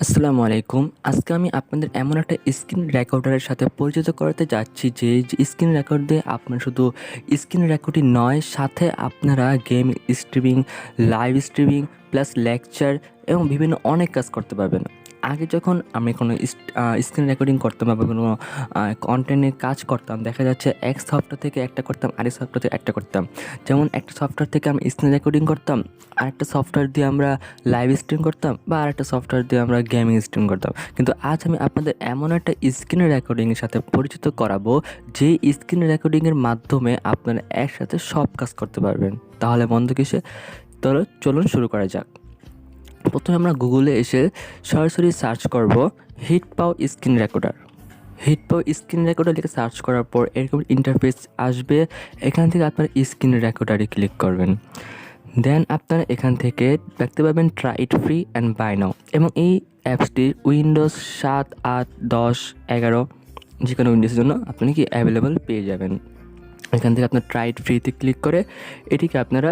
আসসালামু আলাইকুম। আজকে আমি আপনাদের এমন একটা স্ক্রিন রেকর্ডারের সাথে পরিচিত করাতে যাচ্ছি যে স্ক্রিন রেকর্ড দিয়ে আপনার শুধু স্ক্রিন রেকর্ডই নয়, সাথে আপনারা game streaming, live streaming plus lecture এবং বিভিন্ন অনেক কাজ করতে পারবেন। আগে যখন আমি কোনো স্ক্রিন রেকর্ডিং করতাম বা কোনো কন্টেন্টে কাজ করতাম, দেখা যাচ্ছে এক সফটওয়্যার থেকে একটা করতাম, আরেক সফটওয়্যার থেকে একটা করতাম। যেমন একটা সফটওয়্যার থেকে আমি স্ক্রিন রেকর্ডিং করতাম, আরেকটা সফটওয়্যার দিয়ে আমরা লাইভ স্ট্রিম করতাম বা আরেকটা সফটওয়্যার দিয়ে আমরা গেমিং স্ট্রিম করতাম। কিন্তু আজ আমি আপনাদের এমন একটা স্ক্রিন রেকর্ডিংয়ের সাথে পরিচিত করাবো, যে স্ক্রিন রেকর্ডিংয়ের মাধ্যমে আপনারা একসাথে সব কাজ করতে পারবেন। তাহলে বন্ধু কিসে, তাহলে চলুন শুরু করা যাক। প্রথমে আমরা গুগলে এসে সরাসরি সার্চ করব হিট পাও স্ক্রিন রেকর্ডার। হিট পাও স্ক্রিন রেকর্ডার লিখে সার্চ করার পর এরকম ইন্টারফেস আসবে। এখান থেকে আপনার স্ক্রিন রেকর্ডারে ক্লিক করবেন। দেন আপনারা এখান থেকে দেখতে পাবেন try it free and buy now, এবং এই অ্যাপসটি উইন্ডোজ 7, 8, 10, 11 যে কোনো উইন্ডোজের জন্য আপনি কি অ্যাভেলেবল পেয়ে যাবেন। এখান থেকে আপনার ট্রাই ইট ফ্রিতে ক্লিক করে এটিকে আপনারা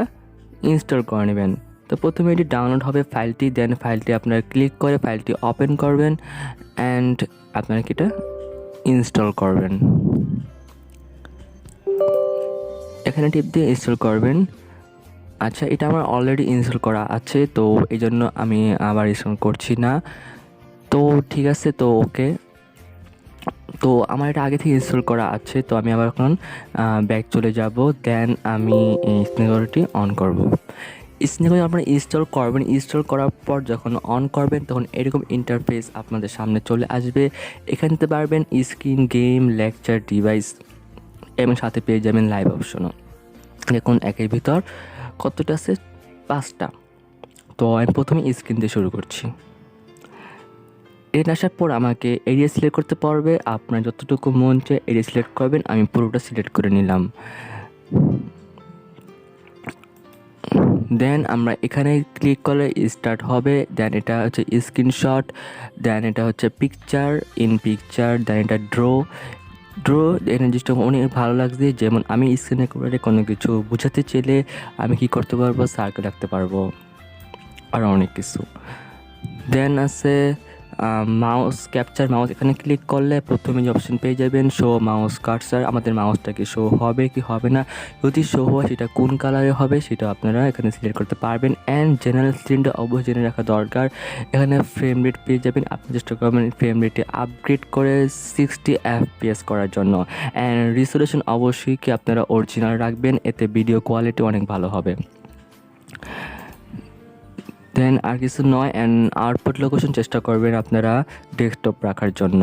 ইনস্টল করে নেবেন। তো প্রথমে এটি ডাউনলোড হবে ফাইলটি, দেন ফাইলটি আপনারা ক্লিক করে ফাইলটি ওপেন করবেন অ্যান্ড আপনারা কি এটা ইনস্টল করবেন। এখানে টিপ দিয়ে ইনস্টল করবেন। আচ্ছা, এটা আমার অলরেডি ইনস্টল করা আছে, তো এই জন্য আমি আবার ইনস্টল করছি না। তো ঠিক আছে, তো ওকে। তো আমার এটা আগে থেকে ইনস্টল করা আছে, তো আমি আবার এখন ব্যাক চলে যাব। দেন আমি স্নেকটি অন করব। স্নেকটি আপনারা ইনস্টল করবেন। ইনস্টল করার পর যখন অন করবেন তখন এরকম ইন্টারফেস আপনাদের সামনে চলে আসবে। এখান থেকে পারবেন স্ক্রিন, গেম, লেকচার, ডিভাইস এবং সাথে পেয়ে যাবেন লাইভ অপশনও। দেখুন একের ভিতর কতটা আছে, 5টা। তো আমি প্রথমে স্ক্রিন দিয়ে শুরু করছি। এটা আসার পর আমাকে এরিয়া সিলেক্ট করতে পারবে, আপনার যতটুকু মন চায় এরিয়া সিলেক্ট করবেন। আমি পুরোটা সিলেক্ট করে নিলাম। দেন আমরা এখানে ক্লিক করলে স্টার্ট হবে। দেন এটা হচ্ছে স্ক্রিনশট, দেন এটা হচ্ছে পিকচার, ইন পিকচার, দেন এটা ড্র। এই জিনিসটা অনেক ভালো লাগছে, যেমন আমি স্ক্রিনে করে কোনো কিছু বোঝাতে চাইলে আমি কি করতে পারবো, সার্কেল রাখতে পারবো আর অনেক কিছু। দেন আছে মাউস ক্যাপচার মাউস। এখানে ক্লিক করলে প্রথমে যে অপশন পেয়ে যাবেন শো মাউস কার্সার। আমাদের মাউসটা কি শো হবে কি হবে না, যদি শো হয় সেটা কোন কালারে হবে সেটা আপনারা এখানে সিলেক্ট করতে পারবেন। অ্যান্ড জেনারেল স্ক্রিনটা অবশ্যই জেনে রাখা দরকার। এখানে ফ্রেম রেট পেয়ে যাবেন, আপনি চেষ্টা করবেন ফ্রেম রেটে আপগ্রেড করে 60 FPS করার জন্য। অ্যান্ড রিসোলিউশন অবশ্যই কি আপনারা অরিজিনাল রাখবেন, এতে ভিডিও কোয়ালিটি অনেক ভালো হবে। দেন আর কিছু নয়। অ্যান্ড আউটপুট লোকেশন চেষ্টা করবেন আপনারা ডেস্কটপ রাখার জন্য।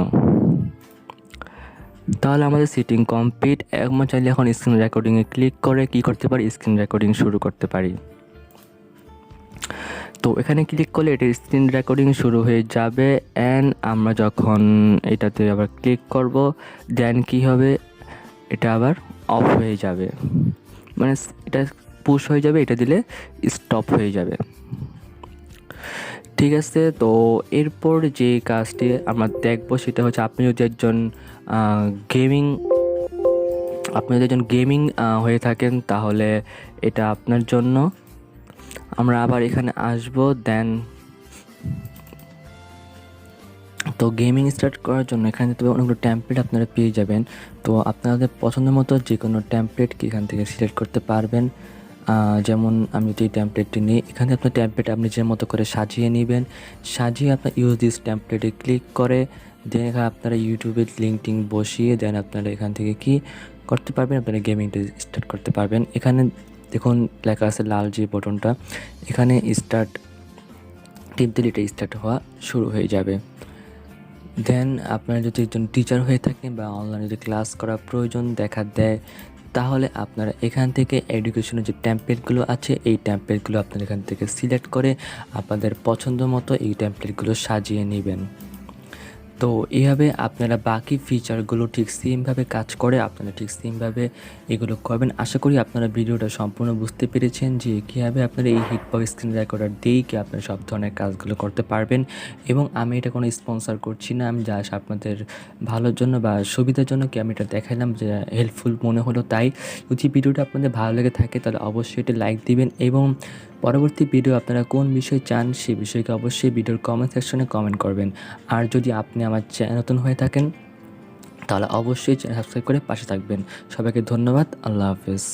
তাহলে আমাদের সেটিং কমপ্লিট। আমরা চাইলে এখন স্ক্রিন রেকর্ডিংয়ে ক্লিক করে কি করতে পারি, স্ক্রিন রেকর্ডিং শুরু করতে পারি। তো এখানে ক্লিক করলে এটা স্ক্রিন রেকর্ডিং শুরু হয়ে যাবে। অ্যান্ড আমরা যখন এটাতে আবার ক্লিক করব দেন কি হবে, এটা আবার অফ হয়ে যাবে, মানে এটা পুশ হয়ে যাবে, এটা দিলে স্টপ হয়ে যাবে। ঠিক আছে, তো এরপর যে কাজটি আমরা দেখবো সেটা হচ্ছে আপনি যদি একজন গেমিং হয়ে থাকেন তাহলে এটা আপনার জন্য। আমরা আবার এখানে আসব। দেন তো গেমিং স্টার্ট করার জন্য এখানে তবে অনেকগুলো ট্যাম্পলেট আপনারা পেয়ে যাবেন। তো আপনাদের পছন্দ মতো যে কোনো ট্যাম্পলেট এখান থেকে সিলেক্ট করতে পারবেন। যেমন আমি যদি এই ট্যাম্পলেটটি নিই, এখানে আপনার ট্যাম্পলেট আপনি যে মতো করে সাজিয়ে নেবেন। সাজিয়ে আপনার ইউজ দিস ট্যাম্পলেটে ক্লিক করে দেন এখানে আপনারা ইউটিউবের লিঙ্ক টিঙ্ক বসিয়ে দেন আপনারা এখান থেকে কি করতে পারবেন, আপনারা গেমিংটা স্টার্ট করতে পারবেন। এখানে দেখুন লেখা আছে লাল যে বটনটা, এখানে স্টার্ট টিপ দিলে এটা স্টার্ট হওয়া শুরু হয়ে যাবে। দেন আপনারা যদি একজন টিচার হয়ে থাকেন বা অনলাইনে যদি ক্লাস করার প্রয়োজন দেখা দেয়, তাহলে আপনারা এখান থেকে এডুকেশনের যে ট্যাম্পলেটগুলো আছে এই ট্যাম্পলেটগুলো আপনারা এখান থেকে সিলেক্ট করে আপনাদের পছন্দ মতো এই ট্যাম্পলেটগুলো সাজিয়ে নেবেন। তো এইভাবে আপনারা বাকি ফিচারগুলো ঠিক সেমভাবে কাজ করে, আপনারা ঠিক সেমভাবে এগুলো করবেন। আশা করি আপনারা ভিডিওটা সম্পূর্ণ বুঝতে পেরেছেন যে কীভাবে আপনারা এই হিটপক স্ক্রিন রেকর্ডার দিয়েই কি আপনারা সব ধরনের কাজগুলো করতে পারবেন। এবং আমি এটা কোনো স্পন্সর করছি না, আমি জাস্ট আপনাদের ভালোর জন্য বা সুবিধার জন্য কি আমি এটা দেখাইলাম, যে হেল্পফুল মনে হলো তাই। যদি ভিডিওটা আপনাদের ভালো লেগে থাকে তাহলে অবশ্যই এটা লাইক দিবেন এবং পরবর্তী ভিডিও আপনারা কোন বিষয় চান সে বিষয়কে অবশ্যই ভিডিওর কমেন্ট সেকশনে কমেন্ট করবেন। আর যদি আপনি আমার নতুন হয়ে থাকেন তাহলে অবশ্যই চ্যানেল সাবস্ক্রাইব করে পাশে থাকবেন। সবাইকে ধন্যবাদ। আল্লাহ হাফেজ।